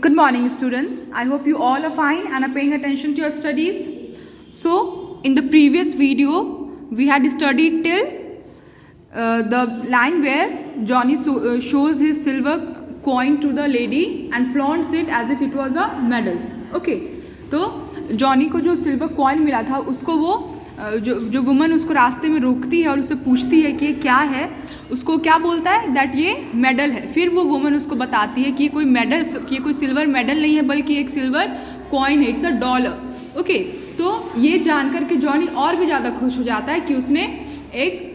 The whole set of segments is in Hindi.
Good morning, students. I hope you all are fine and are paying attention to your studies. So, in the previous video, we had studied till the line where Johnny shows his silver coin to the lady and flaunts it as if it was a medal. Okay, तो जॉनी को जो सिल्वर कॉइन मिला था उसको वो जो वुमन उसको रास्ते में रोकती है और उससे पूछती है कि ये क्या है, उसको क्या बोलता है दैट ये मेडल है। फिर वो वुमन उसको बताती है कि ये कोई मेडल, ये कोई सिल्वर मेडल नहीं है बल्कि एक सिल्वर कॉइन है, इट्स अ डॉलर। ओके, तो ये जानकर के जॉनी और भी ज़्यादा खुश हो जाता है कि उसने एक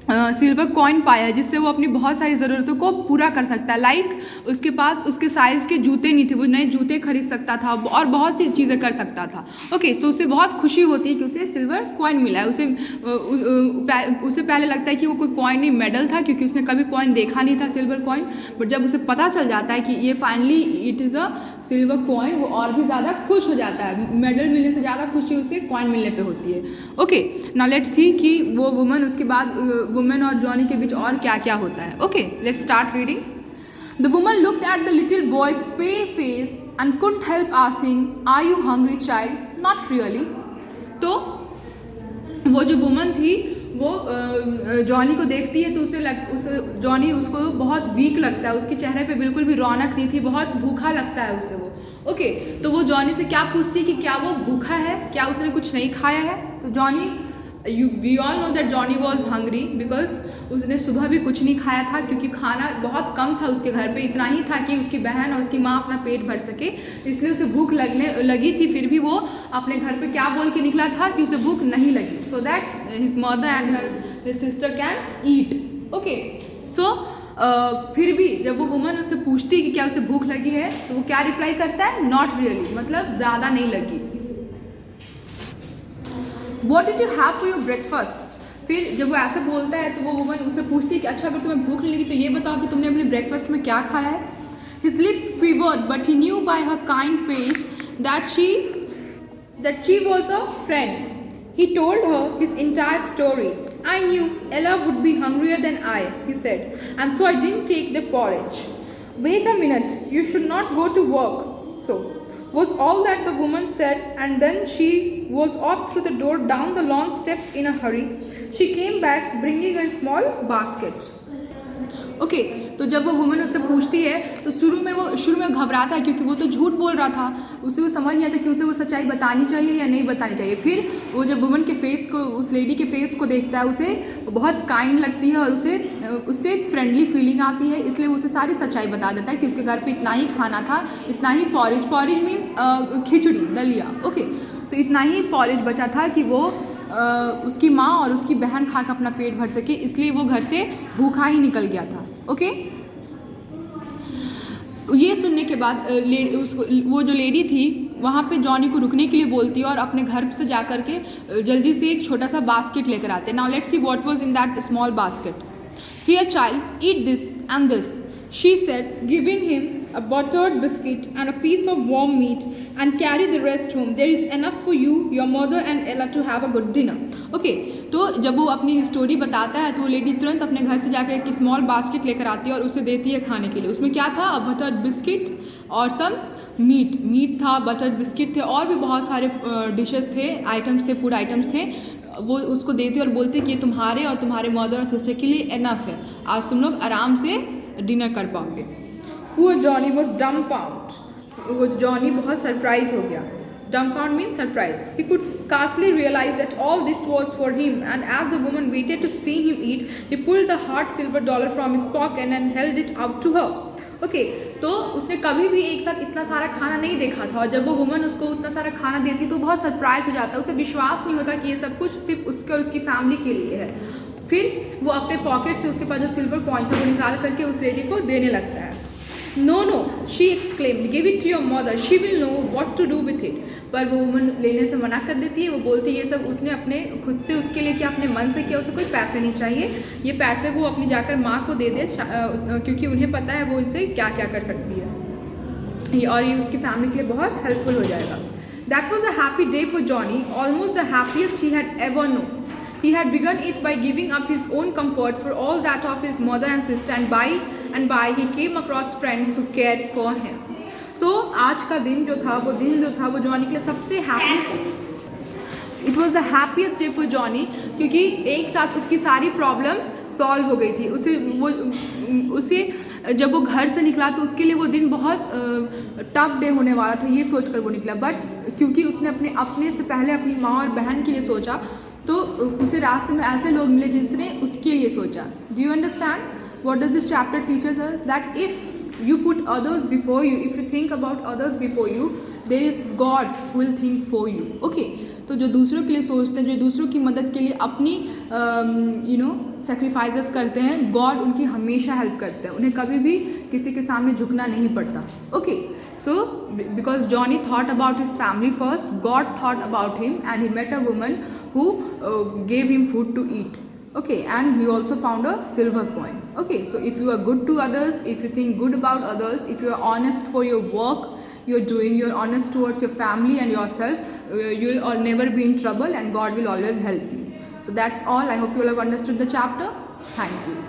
सिल्वर कॉइन पाया जिससे वो अपनी बहुत सारी ज़रूरतों को पूरा कर सकता है। लाइक उसके पास उसके साइज़ के जूते नहीं थे, वो नए जूते खरीद सकता था और बहुत सी चीज़ें कर सकता था। ओके, सो उसे बहुत खुशी होती है कि उसे सिल्वर कॉइन मिला है। उसे पहले लगता है कि वो कोई कॉइन नहीं, मेडल था, क्योंकि उसने कभी कॉइन देखा नहीं था सिल्वर कॉइन। बट जब उसे पता चल जाता है कि ये finally it is a silver coin, वो और भी ज़्यादा खुश हो जाता है। मेडल मिलने से ज़्यादा खुशी उसे कॉइन मिलने पे होती है। ओके, नाउ लेट्स सी कि वो वुमन उसके बाद वुमन और जॉनी के बीच और क्या क्या होता है। Okay, let's start reading. The woman looked at the little boy's pale face and couldn't help asking, are you hungry child? Not really. तो वो जो वुमन थी वो जॉनी को देखती है तो जॉनी उसको बहुत वीक लगता है, उसके चेहरे पे बिल्कुल भी रौनक नहीं थी, बहुत भूखा लगता है उसे वो। ओके, तो वो जॉनी से क्या पूछती है कि क्या वो भूखा है, क्या उसने कुछ नहीं खाया है। तो Johnny, we all know that Johnny was hungry because उसने सुबह भी कुछ नहीं खाया था, क्योंकि खाना बहुत कम था उसके घर पे, इतना ही था कि उसकी बहन और उसकी माँ अपना पेट भर सके, इसलिए उसे भूख लगी थी। फिर भी वो अपने घर पे क्या बोल के निकला था कि उसे भूख नहीं लगी, so that his mother and his sister can eat. Okay, so फिर भी जब वो वुमन उससे पूछती कि क्या उसे भूख लगी है, तो वो क्या रिप्लाई करता है? नॉट रियली, मतलब ज़्यादा नहीं लगी। What did you have for your breakfast? फिर जब वो ऐसे बोलता है तो वो वुमन उससे पूछती है कि अच्छा अगर तुम्हें भूख नहीं लगी तो ये बताओ कि तुमने अपने ब्रेकफास्ट में क्या खाया है। His lips quivered, but he knew by her kind face that she was a friend. He told her his entire story. I knew Ella would be hungrier than I, he said, and so I didn't take the porridge. Wait a minute, you should not go to work. So was all that the woman said, and then she was off through the door down the long steps in a hurry. She came back bringing a small basket. Okay, तो जब वो वुमन उससे पूछती है तो शुरू में घबराता है, क्योंकि वो तो झूठ बोल रहा था, उसे वो समझ नहीं आता कि उसे वो सच्चाई बतानी चाहिए या नहीं बतानी चाहिए। फिर वो जब वुमन के फेस को, उस लेडी के फेस को देखता है, उसे बहुत काइंड लगती है और उससे फ्रेंडली फीलिंग आती है, इसलिए उसे सारी सच्चाई बता देता है कि उसके घर पर इतना ही खाना था, इतना ही पॉरिज मीन्स खिचड़ी, दलिया। ओके, तो इतना ही पॉरिज बचा था कि वो उसकी माँ और उसकी बहन खा कर अपना पेट भर सके, इसलिए वो घर से भूखा ही निकल गया था। ओके, ये सुनने के बाद वो जो लेडी थी वहाँ पे जॉनी को रुकने के लिए बोलती है और अपने घर से जा कर के जल्दी से एक छोटा सा बास्केट लेकर आते हैं। Now let's see what was in that small basket. Here child, eat this and this, she said, giving him a buttered biscuit and a piece of warm meat, and carry the rest home. There is enough for you, your mother and Ella to have a good dinner. Okay, तो जब वो अपनी स्टोरी बताता है तो वो लेडी तुरंत अपने घर से जाकर एक स्मॉल बास्केट लेकर आती है और उसे देती है खाने के लिए। उसमें क्या था? बटर्ड बिस्किट और सम मीट था, बटर्ड बिस्किट थे और भी बहुत सारे डिशेस थे, आइटम्स थे, फूड आइटम्स थे। वो उसको देती है और बोलती है कि ये तुम्हारे और तुम्हारे मदर और सिस्टर के लिए इनफ है, आज तुम लोग आराम से डिनर कर पाओगे। Poor Johnny was dumbfounded. वो जॉनी बहुत सरप्राइज हो गया। Dumbfounded means surprised. He could scarcely realize that all this was for him, and as the woman waited to see him eat, he pulled the hard silver dollar from his pocket and held it out to her. Okay, तो उसने कभी भी एक साथ इतना सारा खाना नहीं देखा था, और जब वो वुमन उसको उतना सारा खाना देती तो बहुत सरप्राइज हो जाता है, उसे विश्वास नहीं होता कि ये सब कुछ सिर्फ उसके और उसकी फैमिली के लिए है। फिर वो अपने पॉकेट से उसके पास जो सिल्वर कॉइन था वो निकाल करके उस लेडी को देने लगता है। No no, she exclaimed, give it to your mother, she will know what to do with it. पर वो वुमन लेने से मना कर देती है। वो बोलती है ये सब उसने अपने खुद से उसके लिए किया, अपने मन से किया, उसे कोई पैसे नहीं चाहिए, ये पैसे वो अपनी जाकर माँ को दे दे, क्योंकि उन्हें पता है वो इससे क्या क्या कर सकती है, और ये उसकी फैमिली के लिए बहुत हेल्पफुल हो जाएगा। That was a happy day for Johnny, almost the happiest he had ever known. He had begun it by giving up his own comfort for all that of his mother and sister, and by he came across friends who cared for him. सो आज का दिन जो था वो जॉनी के लिए सबसे happiest, it was the happiest day for Johnny, क्योंकि एक साथ उसकी सारी प्रॉब्लम्स सॉल्व हो गई थी। उसे जब वो घर से निकला तो उसके लिए वो दिन बहुत टफ डे होने वाला था, ये सोचकर वो निकला। बट क्योंकि उसने अपने से पहले अपनी माँ और बहन के लिए सोचा, तो उसे रास्ते में ऐसे लोग मिले जिसने उसके लिए सोचा। Do you understand what does this chapter teachers us? That if you put others before you, if you think about others before you, there is God who will think for you. Okay, तो जो दूसरों के लिए सोचते हैं, जो दूसरों की मदद के लिए अपनी सेक्रीफाइसेस करते हैं, गॉड उनकी हमेशा हेल्प करते हैं, उन्हें कभी भी किसी के सामने झुकना नहीं पड़ता। Okay, so because Johnny thought about his family first, God thought about him and he met a woman who gave him food to eat. Okay, and he also found a silver coin. Okay, so if you are good to others, if you think good about others, if you are honest for your work you're doing, you're honest towards your family and yourself, you'll all never be in trouble and God will always help you. So that's all. I hope you all have understood the chapter. Thank you.